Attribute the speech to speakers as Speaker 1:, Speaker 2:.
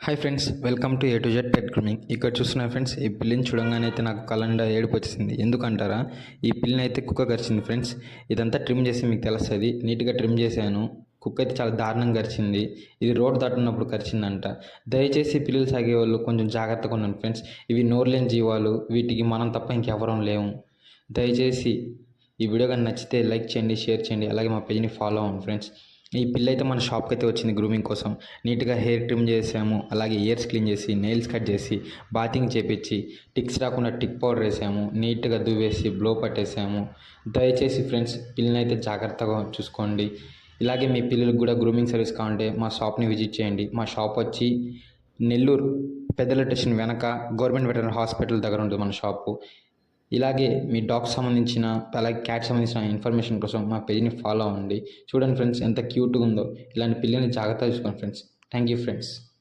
Speaker 1: Hi friends, welcome to A to Z pet grooming. ఇక్కడ చూస్తున్నా friends, ఈ పిల్లిని చూడంగానే అయితే నాకు కళ్ళండా ఏడుపు వచ్చింది. ఎందుకంటారా, ఈ పిల్లిని అయితే కుక్క కరిచింది ఫ్రెండ్స్. ఇదంతా ట్రిమ్ చేసి మీకు తెలుస్తుంది. నీట్గా ట్రిమ్ చేశాను. కుక్క అయితే చాలా దారుణంగా కరిచింది. ఇది రోడ్ దాటున్నప్పుడు కరిచిందంట. దయచేసి పిల్లలు సాగే వాళ్ళు కొంచెం జాగ్రత్తగా ఉండండి ఫ్రెండ్స్. ఇవి నోరులేని జీవాలు, వీటికి మనం తప్ప ఇంకెవరం లేము. దయచేసి ఈ వీడియో కానీ నచ్చితే లైక్ చేయండి, షేర్ చేయండి, అలాగే మా పేజ్ని ఫాలో అవ్వండి ఫ్రెండ్స్. ఈ పిల్ల అయితే మన షాప్కి అయితే వచ్చింది గ్రూమింగ్ కోసం. నీట్గా హెయిర్ ట్రిమ్ చేసాము, అలాగే ఇయర్స్ క్లీన్ చేసి, నెయిల్స్ కట్ చేసి, బాతింగ్ చేపించి, టిక్స్ రాకుండా టిక్ పౌడర్ వేసాము, నీట్గా దువ్వేసి బ్లో పట్టేసాము. దయచేసి ఫ్రెండ్స్, పిల్లని అయితే జాగ్రత్తగా చూసుకోండి. ఇలాగే మీ పిల్లలకు కూడా గ్రూమింగ్ సర్వీస్ కావాలంటే మా షాప్ని విజిట్ చేయండి. మా షాప్ వచ్చి నెల్లూరు పెద్దల స్టేషన్ వెనక గవర్నమెంట్ వెటర్నరీ హాస్పిటల్ దగ్గర ఉంటుంది మన షాపు. ఇలాగే మీ డాగ్స్ సంబంధించిన, అలాగే క్యాట్ సంబంధించిన ఇన్ఫర్మేషన్ కోసం మా పేజ్ని ఫాలో అవ్వండి. చూడండి ఫ్రెండ్స్, ఎంత క్యూట్గా ఉందో. ఇలాంటి పిల్లని జాగ్రత్తగా చూసుకోండి ఫ్రెండ్స్. Thank you friends.